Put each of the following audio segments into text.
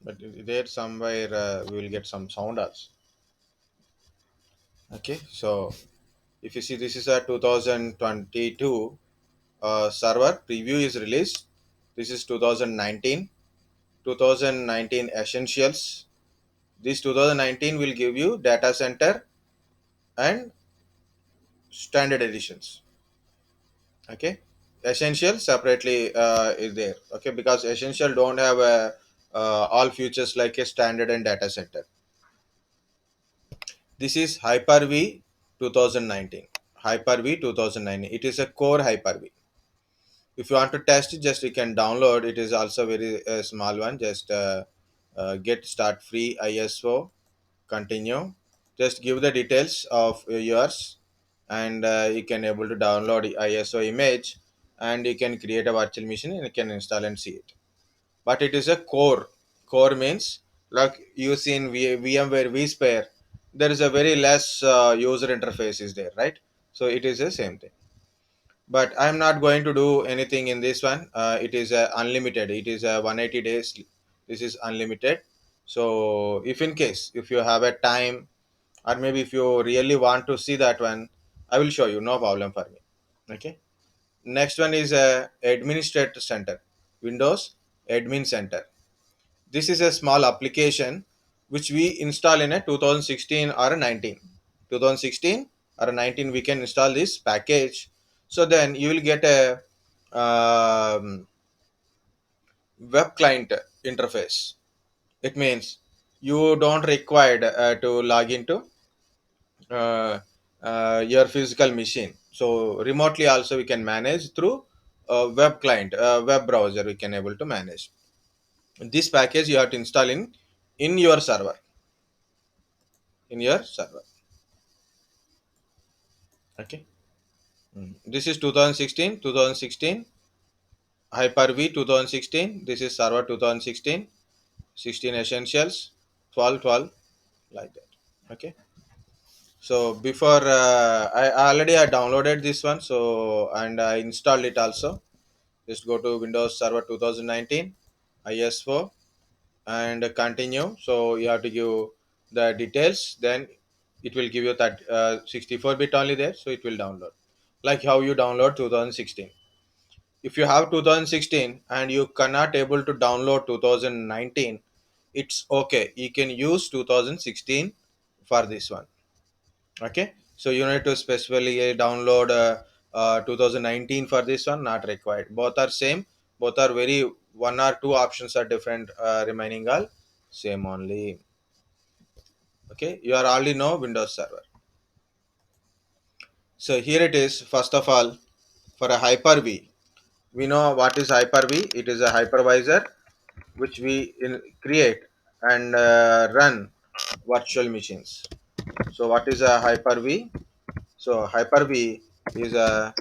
but there somewhere we will get some sound also. Okay, so if you see, this is a 2022 server preview is released. This is 2019 essentials. This 2019 will give you data center and standard editions. Okay, essential separately is there. Okay, because essential don't have all features like a standard and data center. This is Hyper-V 2019. Hyper-V 2019. It is a core Hyper-V. If you want to test it, just you can download. It is also very small one. Just get start free ISO. Continue. Just give the details of yours, and you can able to download the ISO image, and you can create a virtual machine and you can install and see it. But it is a core. Core means like you see in VMware vSphere, there is a very less user interface is there, right? So it is the same thing. But I'm not going to do anything in this one. It is unlimited. It is 180 days. This is unlimited. So if in case if you have a time, or maybe if you really want to see that one, I will show you, no problem for me. Okay, next one is a administrator center, Windows admin center. This is a small application which we install in a 2016 or a 19. 2016 or a 19 we can install this package. So then you will get a web client interface. It means you don't require to log into uh, your physical machine. So remotely also we can manage through web client, web browser we can able to manage. This package you have to install in your server, in your server. Okay. This is 2016 Hyper-V 2016. This is server 2016, 16 essentials, 12 12 like that. Okay. So before I already I downloaded this one, so and I installed it also. Just go to Windows Server 2019 ISO and continue. So you have to give the details. Then it will give you that 64-bit only there. So it will download like how you download 2016. If you have 2016 and you cannot able to download 2019, it's okay. You can use 2016 for this one. Okay, so you need to specifically download 2019 for this one, not required. Both are same. Both are very, one or two options are different, remaining all same only. Okay, you are already know Windows Server. So here it is. First of all, for a Hyper-V, we know what is Hyper-V. It is a hypervisor which we create and run virtual machines. So what is a Hyper-V? So Hyper-V is a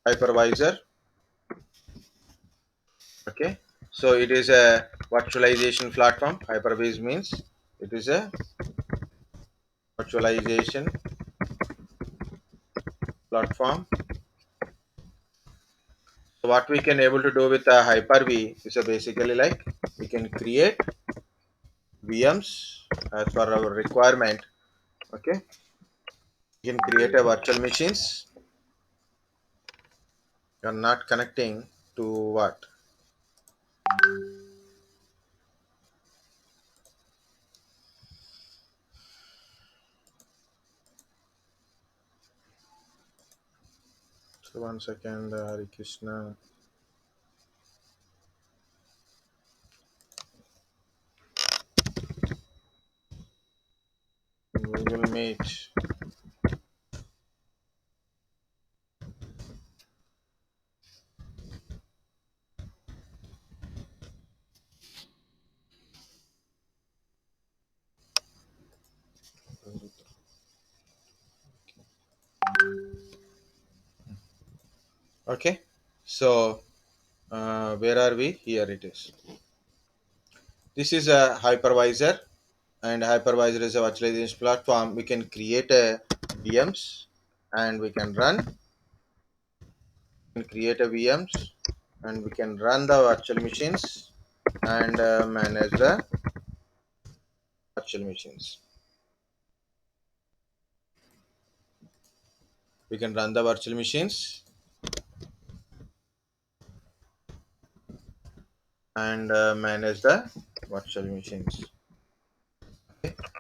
hypervisor. Okay, so it is a virtualization platform. Hyper-V means it is a virtualization platform. So what we can able to do with a Hyper-V is basically like we can create VMs as per our requirement. Okay, you can create a virtual machines. You're not connecting to what? So 1 second, Hare Krishna. Google Meet. Okay, so where are we? Here it is. This is a hypervisor, and hypervisor is a virtualization platform. We can create a VMs and we can run and create a VMs and we can run the virtual machines and manage the virtual machines. We can run the virtual machines and manage the virtual machines.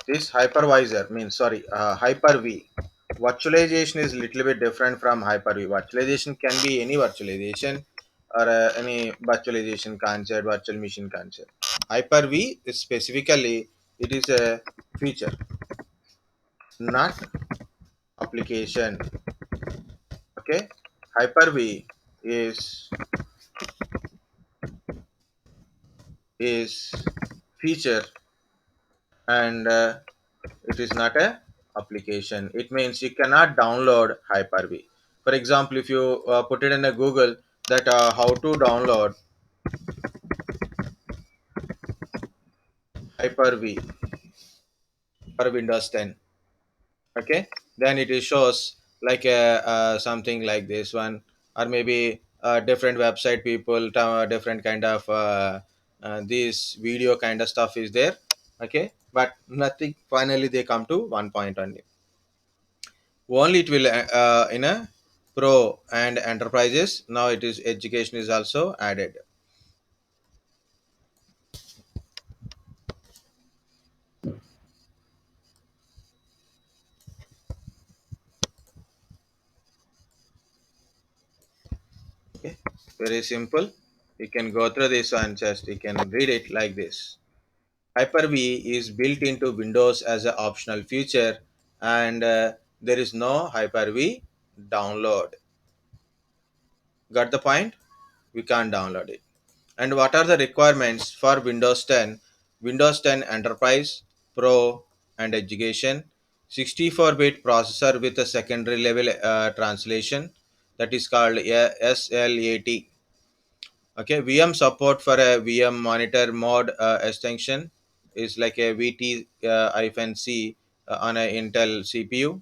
This hypervisor means sorry, Hyper-V. Virtualization is little bit different from Hyper-V. Virtualization can be any virtualization or any virtualization concept, virtual machine concept. Hyper-V is specifically it is a feature, not application. Okay, Hyper-V is feature and it is not a application. It means you cannot download Hyper-V. For example, if you put it in a Google that how to download Hyper-V for Windows 10, okay, then it is shows like a something like this one, or maybe different website people different kind of this video kind of stuff is there, okay, but nothing. Finally, they come to one point only. Only it will in a pro and enterprises. Now it is education is also added. Okay, very simple. You can go through this and just you can read it like this. Hyper-V is built into Windows as an optional feature, and there is no Hyper-V download. Got the point? We can't download it. And what are the requirements for Windows 10? Windows 10 Enterprise, Pro, and Education. 64-bit processor with a secondary level translation that is called SLAT. Okay, VM support for a VM monitor mode extension is like a VT-C on a Intel CPU.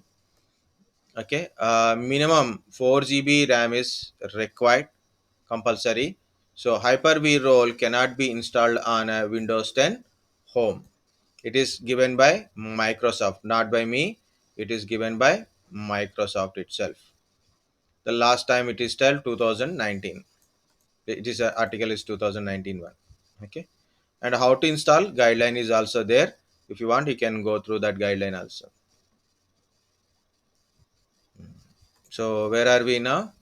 Okay, minimum 4 GB RAM is required, compulsory. So Hyper-V role cannot be installed on a Windows 10 home. It is given by Microsoft, not by me. It is given by Microsoft itself. The last time it is till 2019. It is article is 2019 one. Okay, and how to install guideline is also there. If you want, you can go through that guideline also. So where are we now?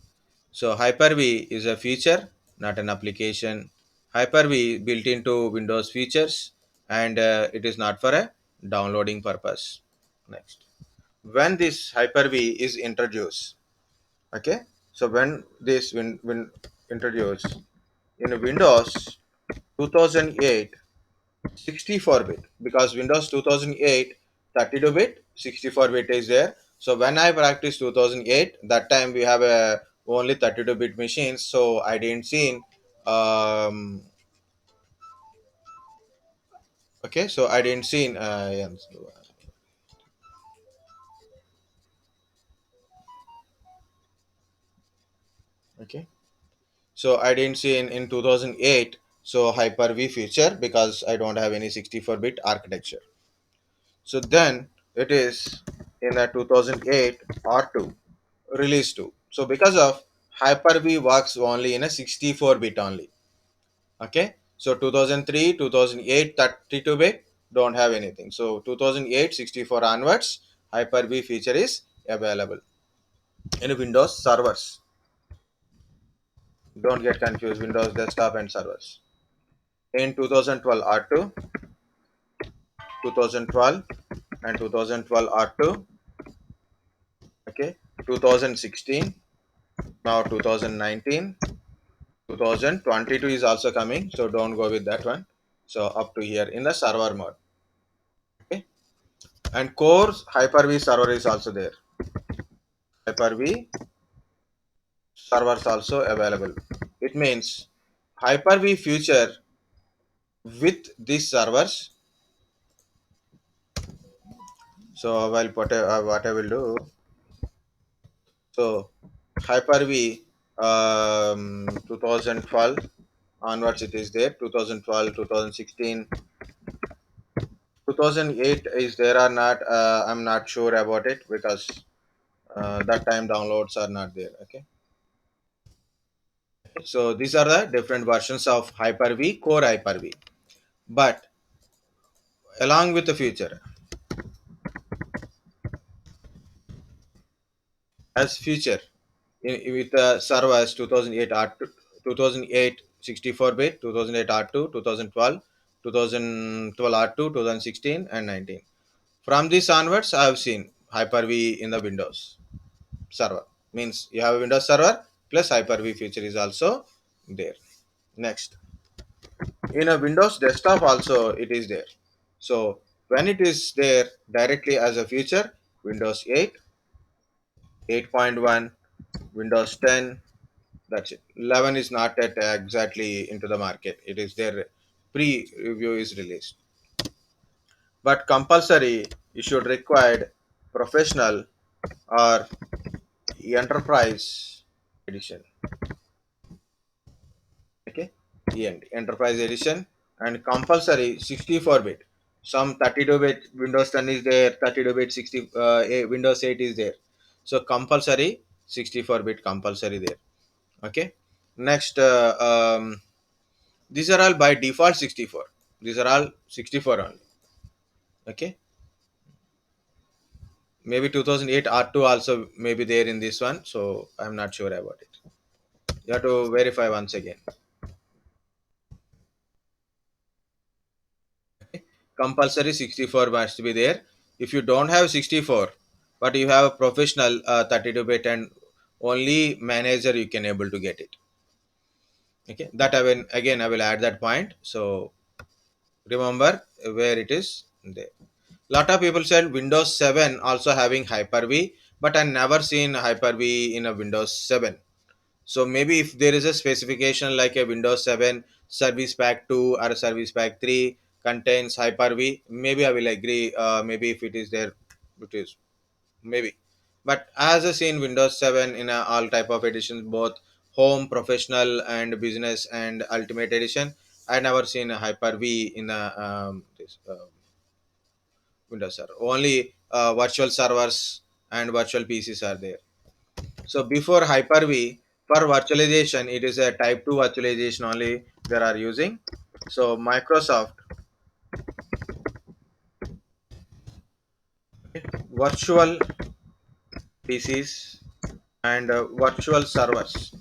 So Hyper-V is a feature, not an application. Hyper-V built into Windows features, and it is not for a downloading purpose. Next, when this Hyper-V is introduced, okay. So when this when introduced in Windows 2008, 64-bit, because Windows 2008 32-bit, 64-bit is there. So when I practiced 2008, that time we have a only 32-bit machines, so I didn't see um okay, so I didn't see yeah, okay, so I didn't see in 2008 so Hyper-V feature because I don't have any 64-bit architecture. So then it is in the 2008 R2 release 2. So because of Hyper-V works only in a 64-bit only. Okay. So 2003, 2008, 32-bit don't have anything. So 2008, 64 onwards, Hyper-V feature is available in Windows servers. Don't get confused, Windows desktop and servers. In 2012 R2, 2012 and 2012 R2, okay, 2016, now 2019, 2022 is also coming, so don't go with that one. So up to here in the server mode, okay. And core Hyper-V server is also there. Hyper-V servers also available. It means Hyper-V future with these servers. So while what I will do, so Hyper-V 2012 onwards it is there. 2012, 2016, 2008 is there or not, I'm not sure about it because that time downloads are not there. Okay, so these are the different versions of Hyper-V, core Hyper-V. But along with the future, as future with the servers 2008 R2, 2008 64-bit, 2008 R2, 2012, 2012 R2, 2016 and 19. From this onwards, I have seen Hyper-V in the Windows server. Means you have a Windows server plus Hyper-V feature is also there. Next, in a Windows desktop also it is there. So when it is there directly as a feature, Windows 8, 8.1, Windows 10, that's it. 11 is not yet exactly into the market. It is their pre-review is released. But compulsory, you should require professional or enterprise edition. Okay, and enterprise edition and compulsory 64-bit. Some 32-bit Windows 10 is there, 32-bit 60 Windows 8 is there. So compulsory 64-bit compulsory there. Okay. Next, these are all by default 64. These are all 64 only. Okay. Maybe 2008 R2 also may be there in this one. So I'm not sure about it. You have to verify once again. Compulsory 64 must be there. If you don't have 64, but you have a professional 32-bit and only manager, you can able to get it. Okay. That I will again I will add that point. So remember where it is there. Lot of people said Windows 7 also having Hyper-V, but I never seen Hyper-V in a Windows 7. So maybe if there is a specification like a Windows 7 Service Pack 2 or Service Pack 3 contains Hyper-V, maybe I will agree. Maybe if it is there, it is maybe. But as I seen Windows 7 in all type of editions, both home, professional, and business and ultimate edition, I never seen a Hyper-V in a this. Windows server. Only virtual servers and virtual PCs are there. So before Hyper-V, for virtualization, it is a type 2 virtualization only they are using. So Microsoft virtual PCs and virtual servers.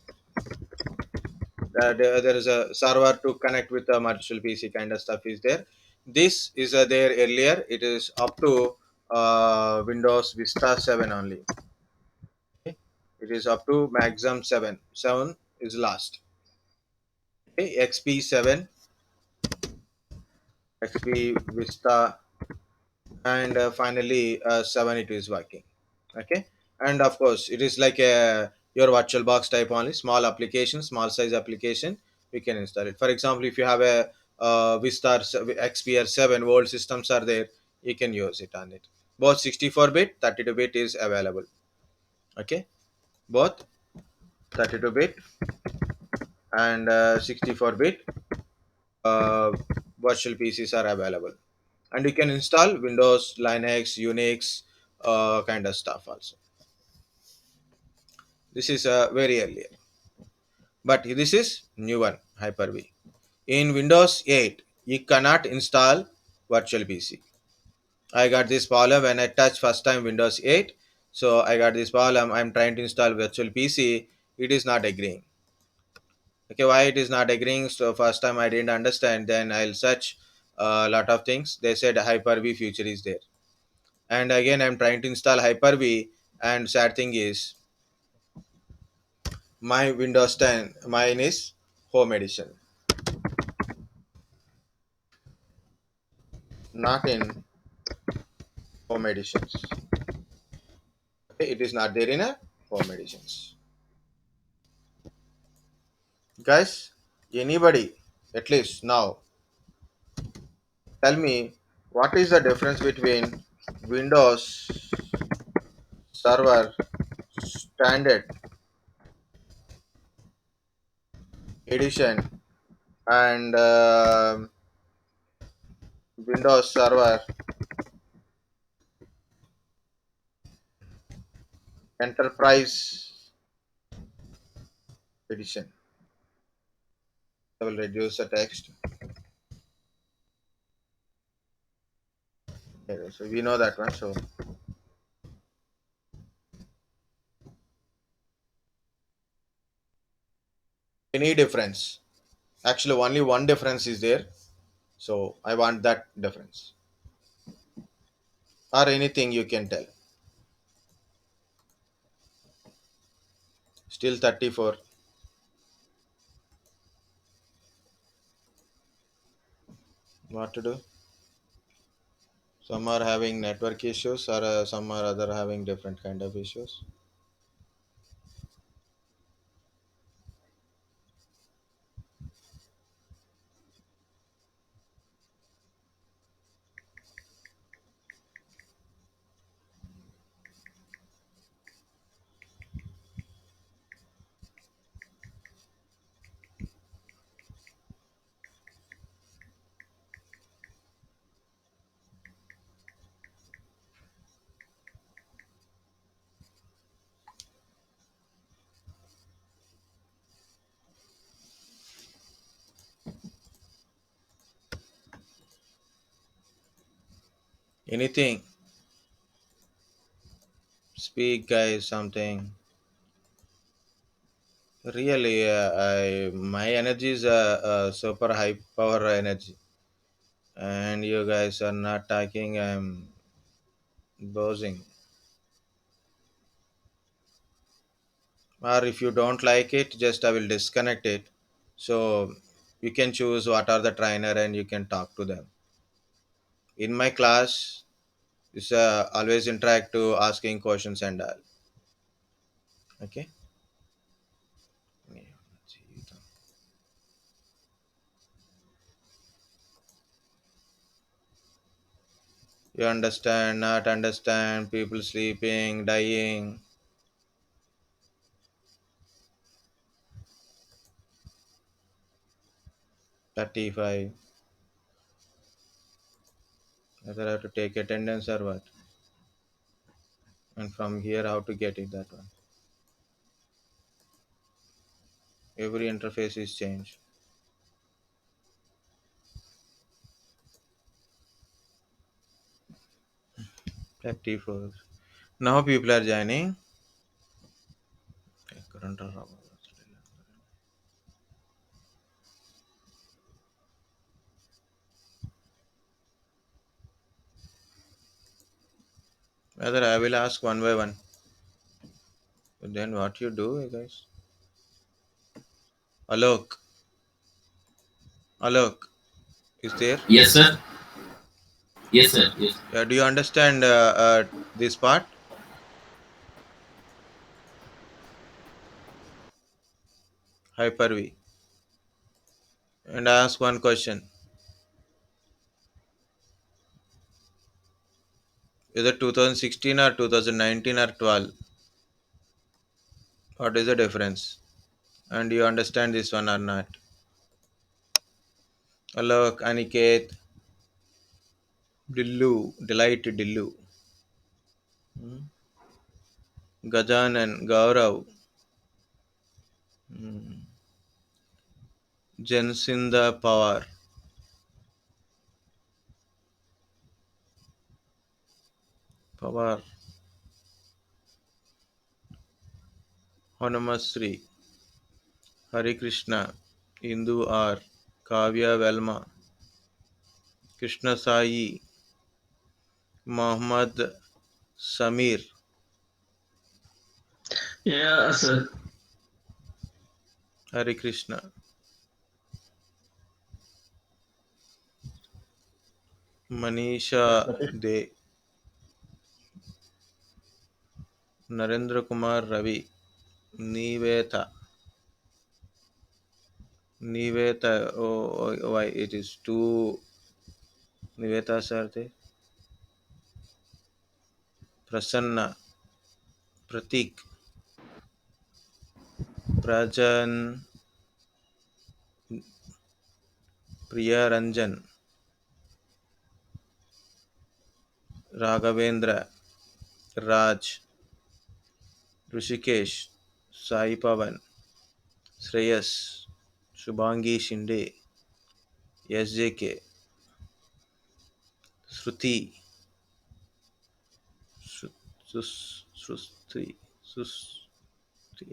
There is a server to connect with the virtual PC kind of stuff is there. This is there earlier. It is up to Windows Vista 7 only. Okay. It is up to maximum 7. 7 is last. Okay. XP 7, XP Vista, and finally 7 it is working. Okay. And of course, it is like a your virtual box type only, small application, small size application. We can install it. For example, if you have a Vista XP or 7 old systems are there, you can use it on it. Both 64-bit, 32-bit is available. Okay. Both 32-bit and 64-bit uh, virtual PCs are available, and you can install Windows, Linux, Unix, kind of stuff also. This is very earlier, but this is new one Hyper-V. In Windows 8, you cannot install virtual PC. I got this problem when I touched first time Windows 8. So I got this problem. I'm trying to install virtual PC. It is not agreeing. Okay, why it is not agreeing? So first time I didn't understand, then I'll search a lot of things. They said Hyper-V feature is there, and again I'm trying to install Hyper-V, and sad thing is my Windows 10 mine is home edition, not in home editions. Okay, it is not there in a home editions. Guys, anybody at least now tell me what is the difference between Windows Server Standard edition, and Windows Server Enterprise edition. I will reduce the text. Okay, so we know that one. So any difference? Actually, only one difference is there. So I want that difference or anything you can tell. Still 34. What to do? Some are having network issues, or some are other having different kind of issues. Anything. Speak, guys. Something. Really, my energy is super high power energy, and you guys are not talking. I'm buzzing. Or if you don't like it, just I will disconnect it. So you can choose what are the trainer and you can talk to them. In my class, it's always interactive, asking questions and all. Okay. You understand, not understand, people sleeping, dying. 35. Whether I have to take attendance or what? And from here, how to get it that one? Every interface is changed. 34. Now people are joining. Okay, current or whether I will ask one by one. Then what you do, you guys? Alok, Alok, is there? Yes, sir. Yes, sir. Yes. Do you understand this part? Hyper-V. And I ask one question. Is it 2016 or 2019 or 12? What is the difference? And you understand this one or not? Alok, Aniket, Dillu, Delight Dillu, hmm, Gajanan, Gaurav, hmm, Jensinda Pawar, Pawar, Honamasri, Hari Krishna, Indu R, Kavya Velma, Krishna Sai, Mohammad Samir, Yeah, sir. Hari Krishna, Manisha De, Narendra Kumar Ravi, Niveta, Niveta, why it is two Nivetas are there? Prasanna, Pratik, Prajan, Priya Ranjan, Raghavendra, Raj, Rishikesh, Sai Pavan, Shreyas, Shubhangi Shinde, SJK, Shruti, Shruti, Sus,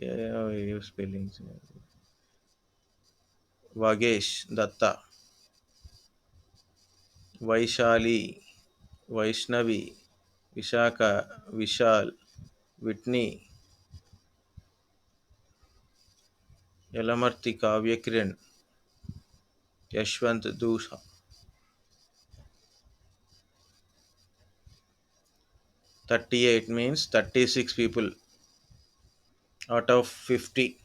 yeah, your spellings. Vagesh, Datta, Vaishali, Vaishnavi, Vishaka, Vishal, Whitney, Yalamarti Kavyakiran, Yashwant Dusha. 38 means 36 people out of 50.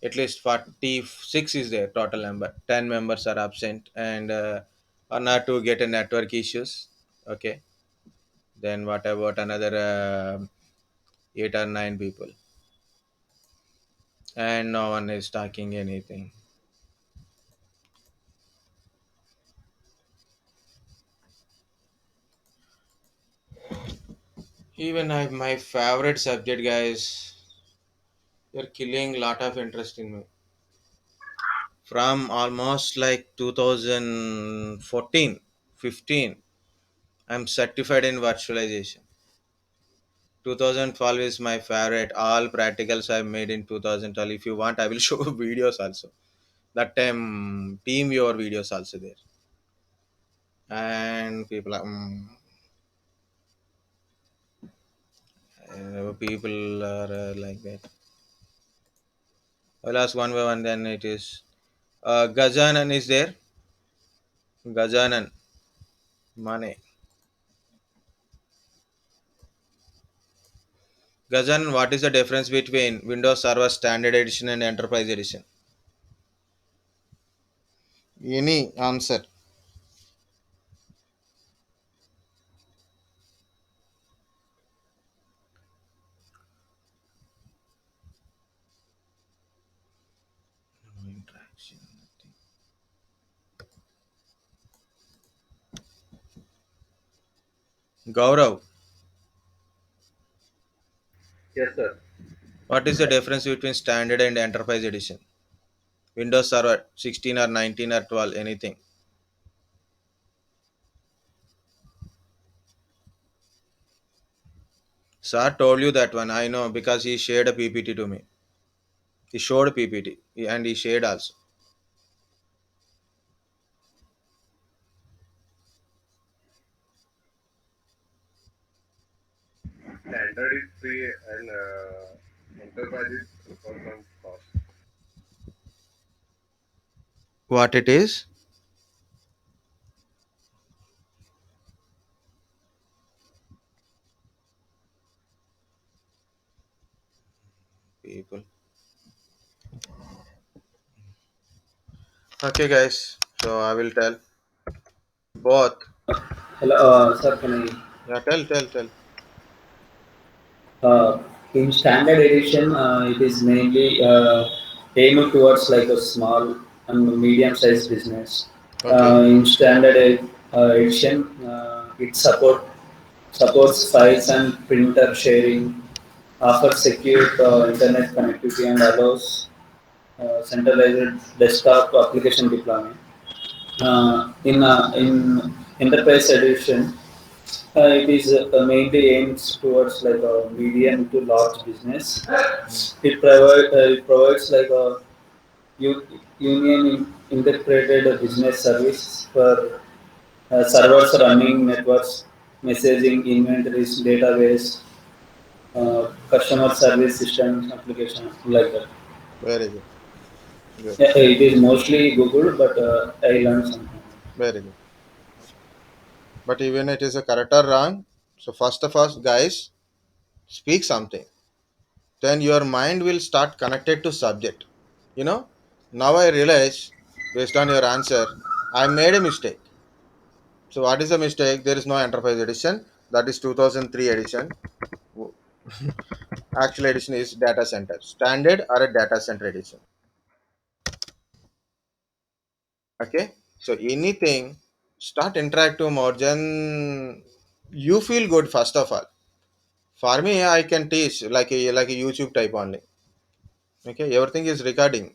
At least 46 is there total number. 10 members are absent and one or two get a network issues. Okay. Then what about another 8 or 9 people? And no one is talking anything. Even my favorite subject, guys, you're killing lot of interest in me. From almost like 2014, 15, I'm certified in virtualization. 2012 is my favorite. All practicals I made in 2012. If you want, I will show videos also. That time, team your videos also there. And people are, people are like that. I'll ask one by one. Then it is Gajanan is there. Gajanan Mane. Gajanan, what is the difference between Windows Server Standard Edition and Enterprise Edition? Any answer? No interaction. Gaurav, Yes, sir. what is the difference between Standard and Enterprise Edition? Windows Server 16 or 19 or 12, anything. Sir told you that one. I know because he shared a PPT to me. He showed PPT and he shared also. Standard is free and enterprise is for some cost. What it is? People. Okay, guys. So I will tell both. Hello, sir, can Yeah, tell. in standard edition, it is mainly aimed towards like a small and medium-sized business. Okay. In standard edition, it supports files and printer sharing, offers secure internet connectivity, and allows centralized desktop application deployment. In enterprise edition, it is mainly aims towards like a medium to large business. It provides like a integrated business service for servers running networks, messaging, inventories, database, customer service systems, application like that. Very good. Good. Yeah, it is mostly Google, but I learned something. Very good. But even it is a correct or wrong. So first of all, guys, speak something. Then your mind will start connected to subject. You know. Now I realize, based on your answer, I made a mistake. So what is the mistake? There is no enterprise edition. That is 2003 edition. Actual edition is data center. Standard or a data center edition. Okay, so anything start interactive mode, then you feel good first of all. For me, I can teach like a YouTube type only. Okay, everything is recording.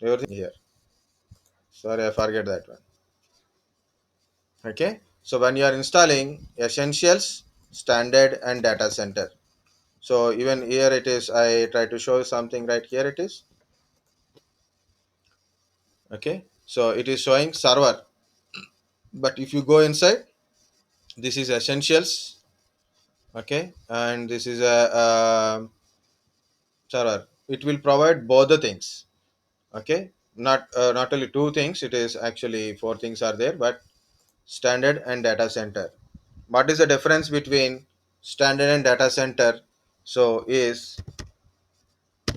Everything here. Sorry, I forget that one. Okay, so when you are installing essentials, standard, and data center. So even here it is. I try to show you something right here. It is okay. So it is showing server, but if you go inside, this is essentials. Okay, and this is a server. It will provide both the things. Okay, not only two things. It is actually four things are there, but standard and data center. What is the difference between standard and data center? So is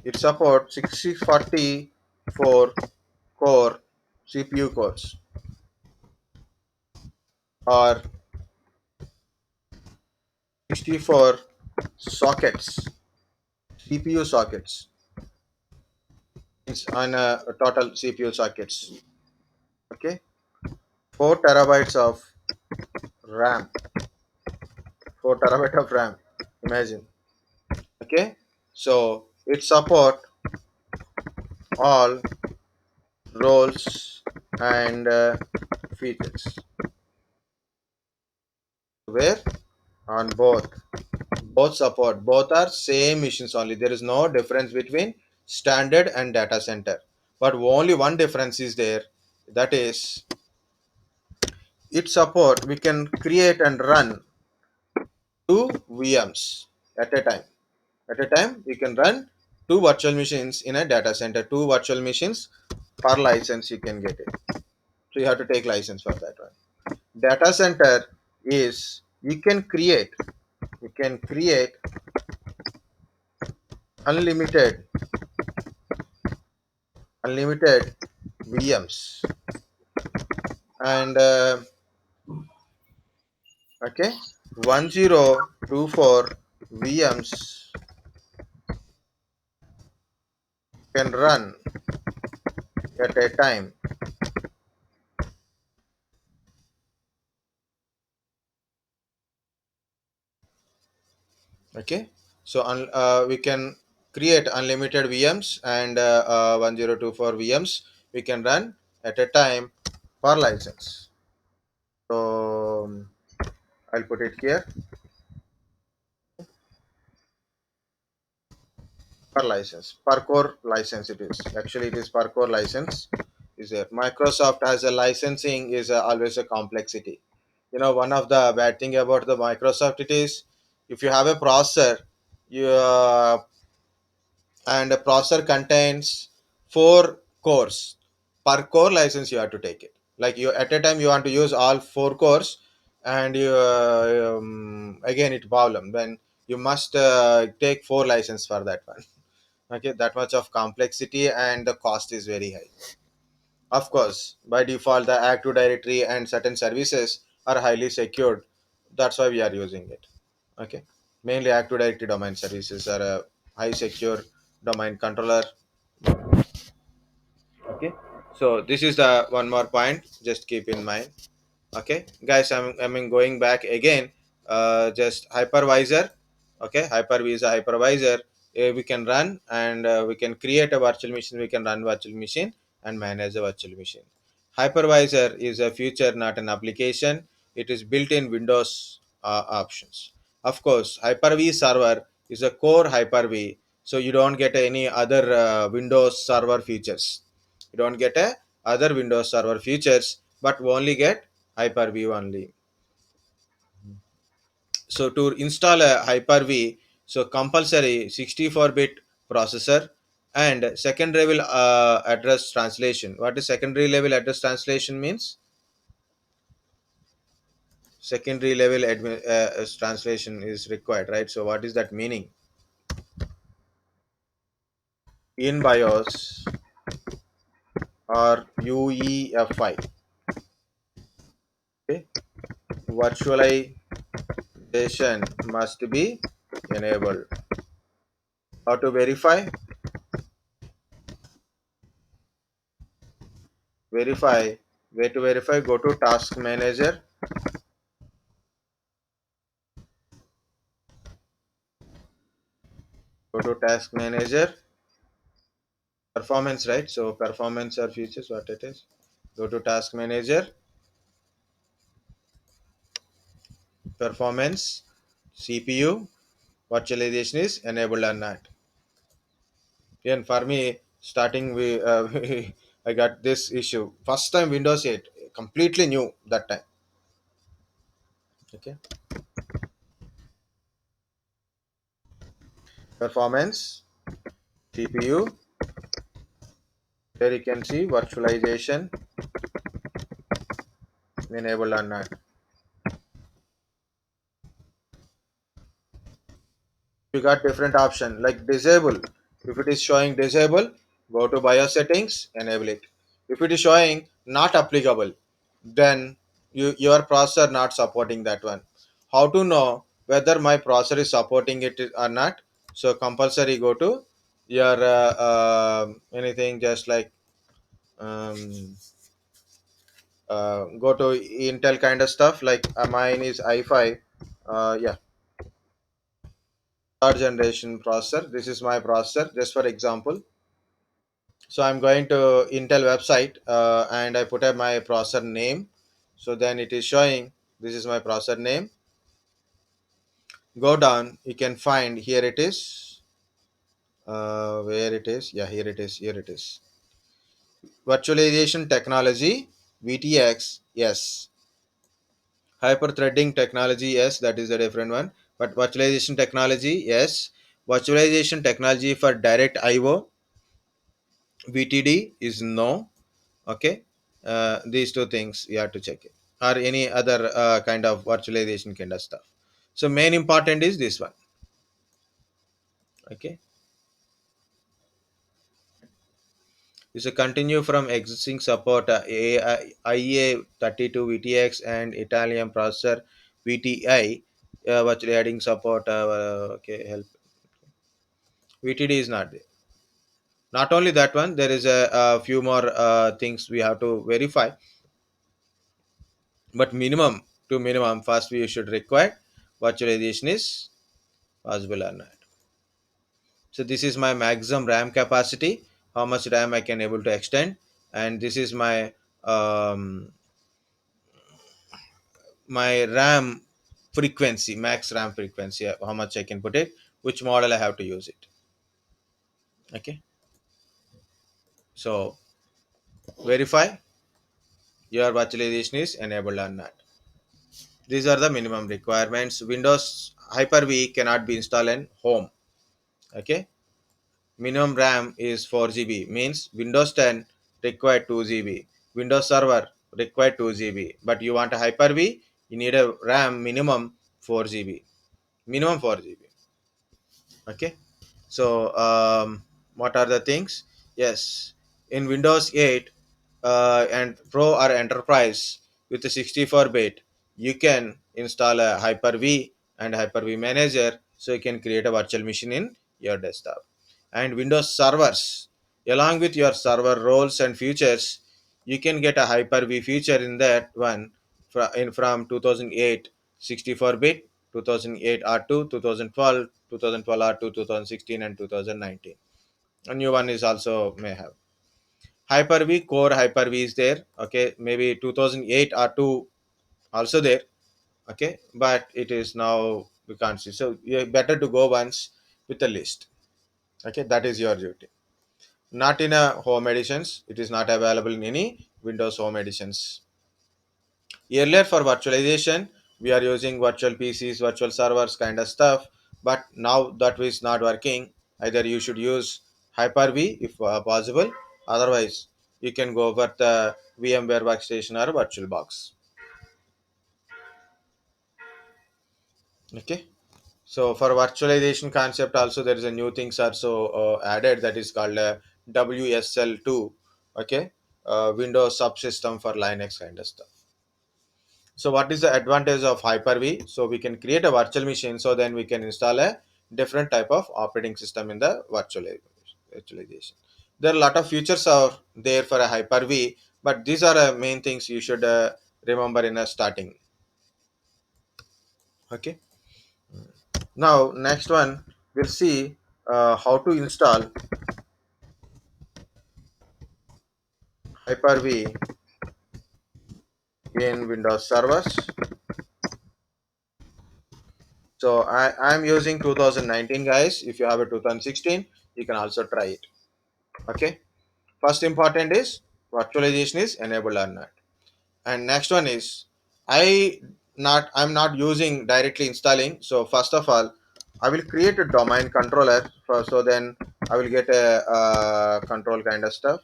it support 6040 for core CPU cores or 64 sockets, CPU sockets. It's on a total CPU sockets. Okay, 4 terabytes of RAM, 4 terabyte of RAM. Imagine. Okay, so it support all roles and features. Where on both support, both are same missions only. There is no difference between standard and data center, but only one difference is there. That is, it support we can create and run two VMs at a time. At a time, we can run two virtual machines in a data center. Two virtual machines per license you can get it. So you have to take license for that one. Data center is you can create unlimited unlimited VMs and okay 1024 VMs can run at a time. Okay, so we can create unlimited VMs and 1024 VMs we can run at a time per license. So I'll put it here per license, per core license. It is actually it is per core license. Is there? Microsoft as a licensing is always a complexity. One of the bad thing about the Microsoft it is if you have a processor, you and a processor contains four cores. Per core license you have to take it. Like you at a time you want to use all four cores, and you again it problem when you must take four license for that one. Okay, that much of complexity and the cost is very high. Of course, by default the Active Directory and certain services are highly secured. That's why we are using it. Okay, mainly Active Directory domain services are a high secure domain controller. Okay, so this is the one more point, just keep in mind. Okay guys, I'm going back again. Just hypervisor. Okay, Hyper-V is a hypervisor. We can run and we can create a virtual machine, we can run virtual machine and manage a virtual machine. Hypervisor is a feature, not an application. It is built in Windows options. Of course, Hyper-V server is a core Hyper-V, so you don't get any other Windows server features. You don't get a other Windows server features, but only get Hyper-V only. So to install a Hyper-V, so compulsory 64-bit processor and secondary level address translation. What is secondary level address translation means? Secondary level translation is required, right? So what is that meaning? In BIOS or UEFI, okay, virtualization must be enabled. How to verify? verify. Way to verify, go to task manager. Go to task manager. Performance, right? So performance or features, what it is. Go to task manager, performance, CPU, virtualization is enabled or not. And for me, starting with I got this issue. First time Windows 8, completely new that time. Okay, performance, CPU. Here you can see virtualization enabled or not. You got different option like disable. If it is showing disable, go to BIOS settings, enable it. If it is showing not applicable, then your processor not supporting that one. How to know whether my processor is supporting it or not? So compulsory go to your anything just like um, go to Intel kind of stuff like mine is i5. Yeah, third generation processor. This is my processor just for example. So I'm going to Intel website and I put up my processor name. So then it is showing this is my processor name. Go down, you can find here it is. Where it is? Yeah, here it is. Here it is. Virtualization technology, VTX. Yes. Hyper threading technology. Yes, that is a different one. But virtualization technology. Yes. Virtualization technology for direct IO, VTD is no. Okay, these two things you have to check it, or any other kind of virtualization kind of stuff. So main important is this one. Okay, you should continue from existing support IA32 VTX and Italian processor VTI, virtually adding support. Okay, help. VTD is not there. Not only that one, there is a few more things we have to verify, but minimum to minimum first we should require virtualization is possible or not. So this is my maximum RAM capacity, how much RAM I can able to extend, and this is my RAM frequency, max RAM frequency, how much I can put it, which model I have to use it. Okay, so verify your virtualization is enabled or not. These are the minimum requirements. Windows Hyper-V cannot be installed in home. Okay, minimum RAM is 4 GB, means Windows 10 required 2 GB, Windows Server required 2 GB, but you want a Hyper-V, you need a RAM minimum 4 GB, minimum 4 GB. Okay, so what are the things? Yes, in Windows 8 and Pro or Enterprise with a 64-bit, you can install a Hyper-V and Hyper-V Manager, so you can create a virtual machine in your desktop. And Windows servers, along with your server roles and features, you can get a Hyper-V feature in that one from 2008 64-bit, 2008 R2, 2012, 2012 R2, 2016, and 2019. A new one is also may have. Hyper-V, core Hyper-V is there. Okay, maybe 2008 R2 also there. Okay, but it is now we can't see. So you better to go once with a list. Okay, that is your duty. Not in a home editions. It is not available in any Windows home editions. Earlier for virtualization, we are using virtual PCs, virtual servers kind of stuff. But now that is not working. Either you should use Hyper-V if possible. Otherwise, you can go for the VMware workstation or VirtualBox. Okay. So for virtualization concept also there is a new things also added that is called WSL2. Okay, Windows subsystem for Linux kind of stuff. So what is the advantage of Hyper-V? So we can create a virtual machine. So then we can install a different type of operating system in the virtualization. There are a lot of features are there for a Hyper-V, but these are main things you should remember in a starting. Okay, now next one we'll see how to install Hyper-V in Windows servers. So I'm using 2019, guys. If you have a 2016, you can also try it. Okay, first important is virtualization is enabled or not, and next one is I'm not using directly installing. So first of all, I will create a domain controller for, so then I will get a control kind of stuff.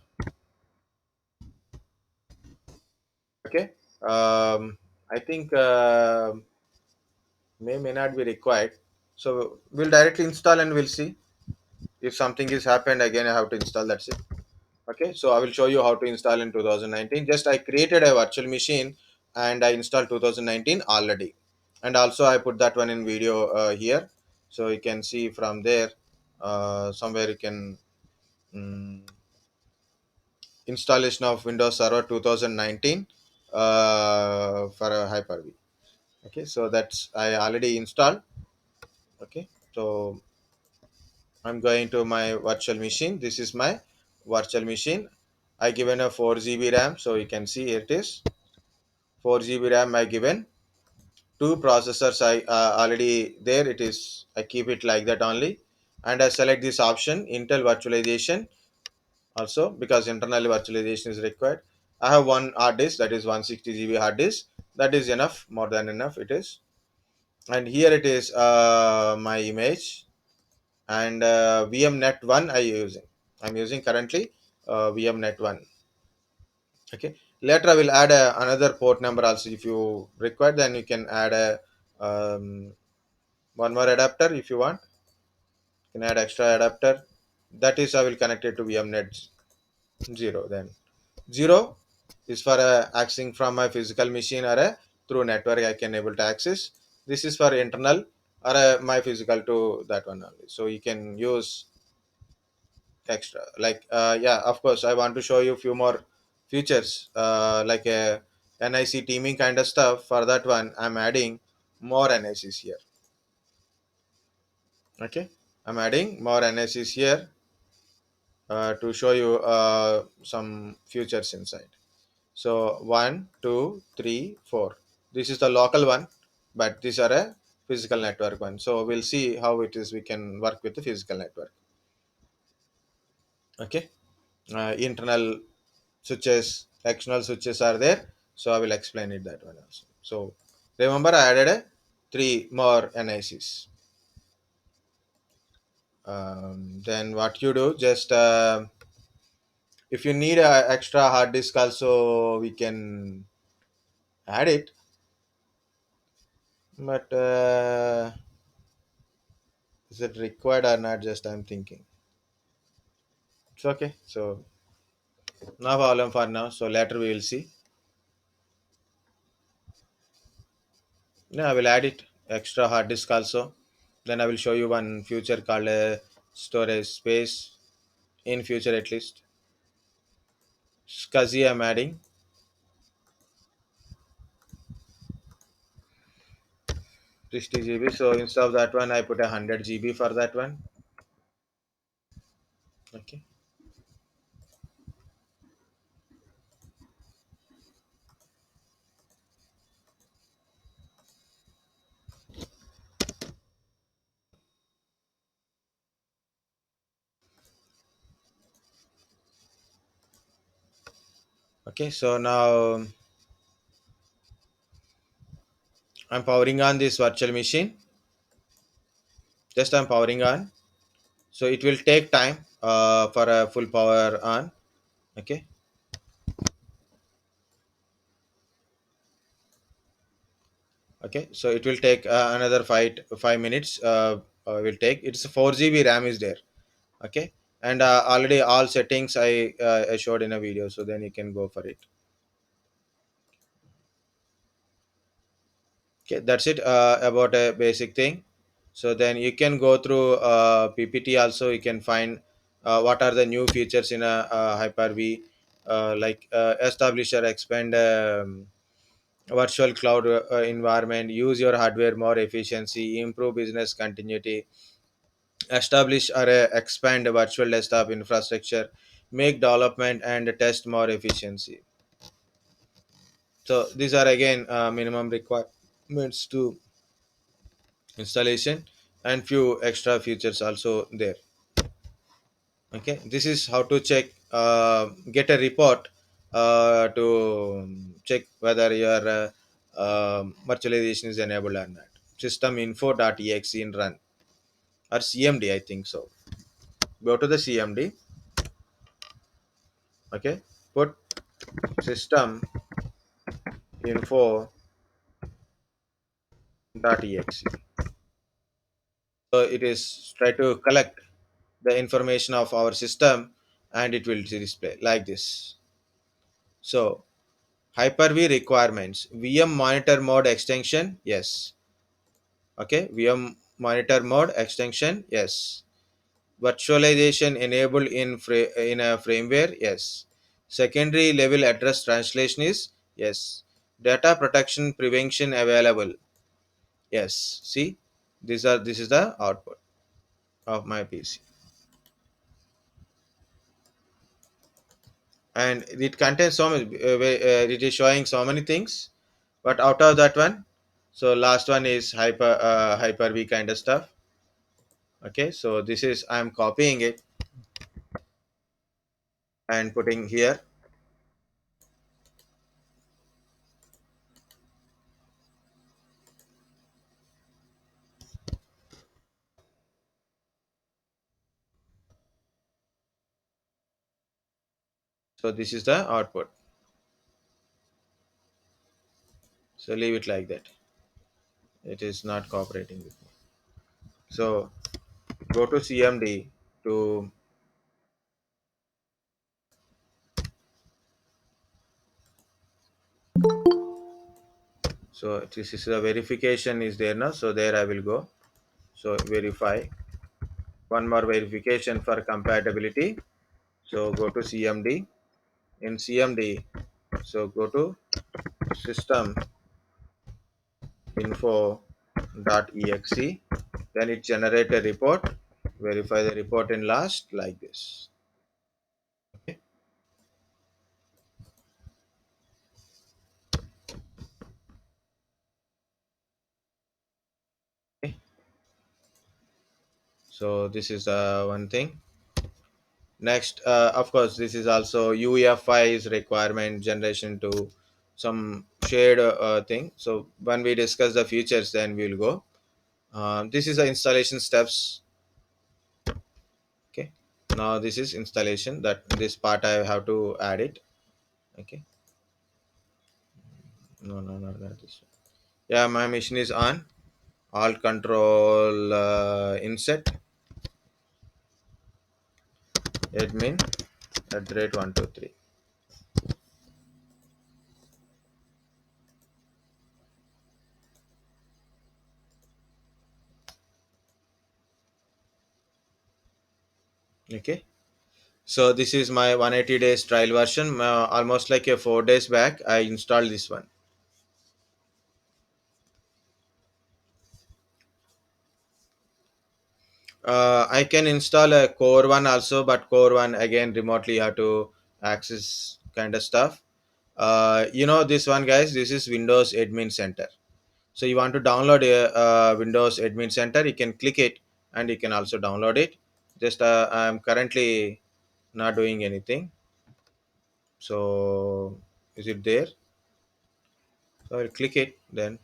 Okay, I think may not be required. So we'll directly install and we'll see if something is happened again. I have to install. That's it. Okay, so I will show you how to install in 2019. Just I created a virtual machine and I installed 2019 already, and also I put that one in video here, so you can see from there. Somewhere you can mm, installation of Windows Server 2019 for a Hyper-V. Okay, so that's I already installed. Okay, so I'm going to my virtual machine. This is my virtual machine. I given a 4 GB RAM, so you can see here it is 4 GB RAM. I given two processors. I already there. It is I keep it like that only, and I select this option Intel virtualization also because internal virtualization is required. I have one hard disk, that is 160 GB hard disk. That is enough, more than enough. It is, and here it is my image and VMnet one I'm using currently VMnet one. Okay, later I will add another port number also. If you require, then you can add a one more adapter. If you want, you can add extra adapter. That is I will connect it to VMnet 0. Then 0 is for accessing from my physical machine or through network I can able to access. This is for internal or my physical to that one only, so you can use extra like yeah, of course I want to show you few more features like a NIC teaming kind of stuff. For that one I'm adding more NICs here. Okay, I'm adding more NICs here to show you some features inside. So one, two, three, four. This is the local one, but these are a physical network one. So we'll see how it is we can work with the physical network. Okay, internal switches, external switches are there. So I will explain it that one also. So remember I added a three more NICs. Then what you do, just if you need a extra hard disk also we can add it, but is it required or not, just I'm thinking. It's okay, so no problem for now, so later we will see. Yeah, I will add it extra hard disk also. Then I will show you one future called storage space in future at least. SCSI I'm adding 60 GB, so instead of that one I put 100 GB for that one. Okay, okay, so now I'm powering on this virtual machine. Just I'm powering on, so it will take time for a full power on. Okay, okay, so it will take another 5 minutes will take. It's a 4 GB RAM is there. Okay, and already all settings I showed in a video, so then you can go for it. Okay, that's it about a basic thing. So then you can go through PPT also. You can find what are the new features in a Hyper-V, like establish or expand virtual cloud environment, use your hardware more efficiency, improve business continuity, establish or expand virtual desktop infrastructure, make development and test more efficiency. So these are again minimum requirements to installation, and few extra features also there. Okay, this is how to check, get a report to check whether your virtualization is enabled or not. System info.exe in run, or cmd, I think so. Go to the cmd. Okay, put system info.exe. So it is try to collect the information of our system, and it will display like this. So Hyper-V requirements: VM monitor mode extension, yes. Okay, VM monitor mode extension, yes. Virtualization enabled in a firmware, yes. Secondary level address translation is yes. Data protection prevention available, yes. See, this is the output of my PC, and it contains so many. It is showing so many things, but out of that one, so last one is Hyper-V kind of stuff. Okay, so this is, I'm copying it and putting here. So this is the output. So leave it like that. It is not cooperating with me. So go to cmd to, so this is the verification is there now, so there I will go. So verify, one more verification for compatibility. So go to cmd. In cmd, so go to system info.exe, then it generate a report, verify the report in last like this. Okay. Okay. So this is one thing. Next, of course, this is also UEFI's requirement generation to some shared thing. So when we discuss the features, then we'll go. This is the installation steps. Okay. Now this is installation. That this part I have to add it. Okay. No, no, no, not this one. Yeah, my machine is on. Alt control insert admin @ 123. Okay. So this is my 180 days trial version. Almost like a 4 days back, I installed this one. I can install a core one also, but core one again remotely you have to access kind of stuff. This one, guys. This is Windows Admin Center. So you want to download a Windows Admin Center, you can click it and you can also download it. Just I'm currently not doing anything. So is it there? So I'll click it. Then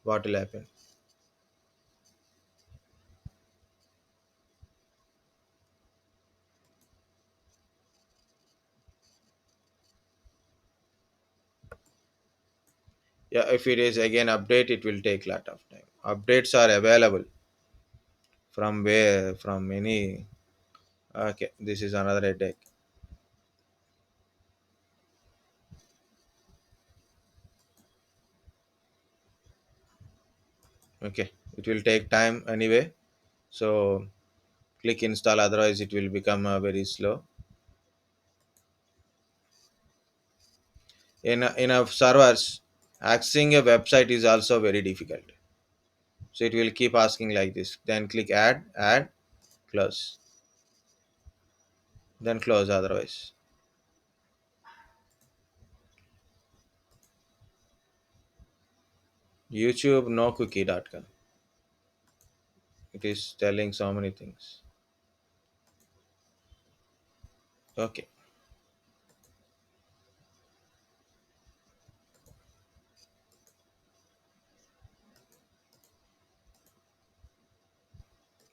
what will happen? Yeah, if it is again update, it will take lot of time. Updates are available from where? From any. Okay, this is another headache. Okay, it will take time anyway. So click install, otherwise it will become very slow. In a servers, accessing a website is also very difficult. So it will keep asking like this. Then click add, close. Then close otherwise. YouTube no cookie.com. It is telling so many things. Okay.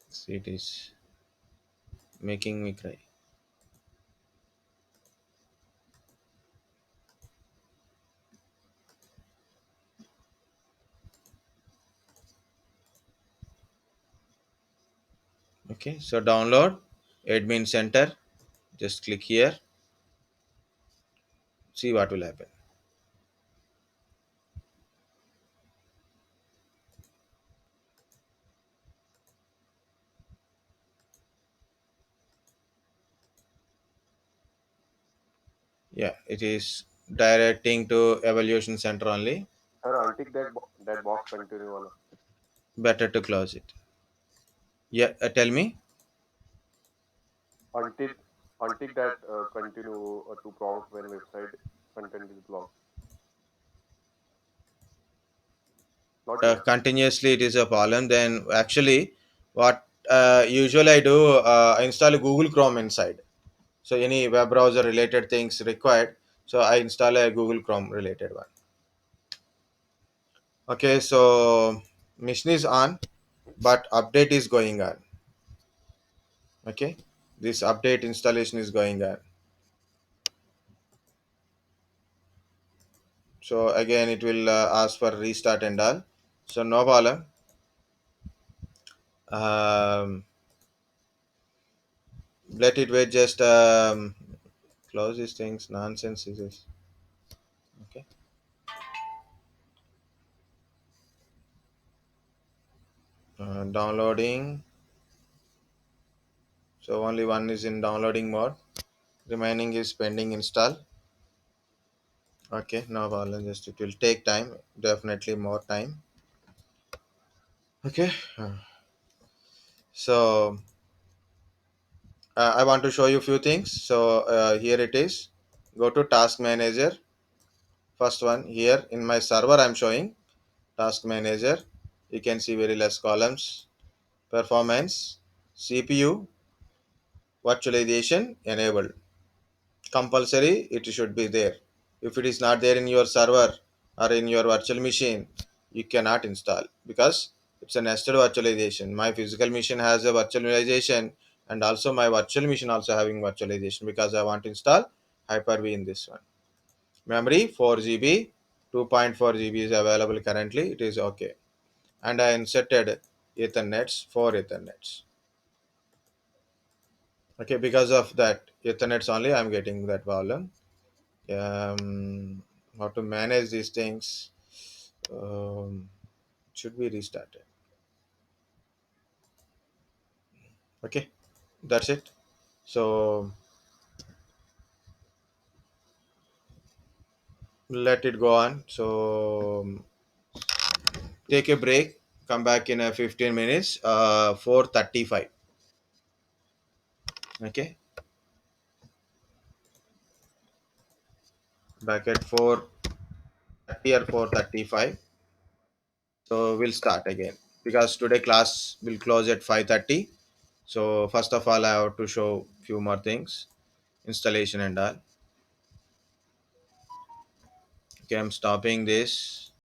See, it is making me cry. Okay, so download admin center. Just click here. See what will happen. Yeah, it is directing to evaluation center only. Sir, untick that box continue wala. Better to close it. Yeah, tell me. Untick untick that continue to prompt when website content is blocked. Not yet. Continuously it is a problem. Then actually, what usually I do, I install Google Chrome inside. So any web browser related things required. So I install a Google Chrome related one. Okay, so mission is on, but update is going on. Okay, this update installation is going on. So again, it will ask for restart and all. So no problem. Um, Let it wait. Just close these things. Nonsense is this. Okay. Downloading. So only one is in downloading mode. Remaining is pending install. Okay, no problem. Just it will take time. Definitely more time. Okay. So I want to show you a few things. So here it is. Go to Task Manager. First one here in my server, I'm showing Task Manager. You can see very less columns. Performance, CPU, virtualization enabled. Compulsory, it should be there. If it is not there in your server or in your virtual machine, you cannot install because it's a nested virtualization. My physical machine has a virtualization and also my virtual machine also having virtualization because I want to install Hyper-V in this one. Memory 4 GB, 2.4 GB is available currently. It is okay. And I inserted Ethernets, 4 Ethernets. Okay, because of that Ethernets only I'm getting that problem. How to manage these things, should be restarted. Okay, that's it. So let it go on. So take a break, come back in a 15 minutes, 4:35. Okay, back at 4:30 or 4:35. So we'll start again because today class will close at 5:30. So first of all I have to show few more things, installation and all. Okay, I'm stopping this.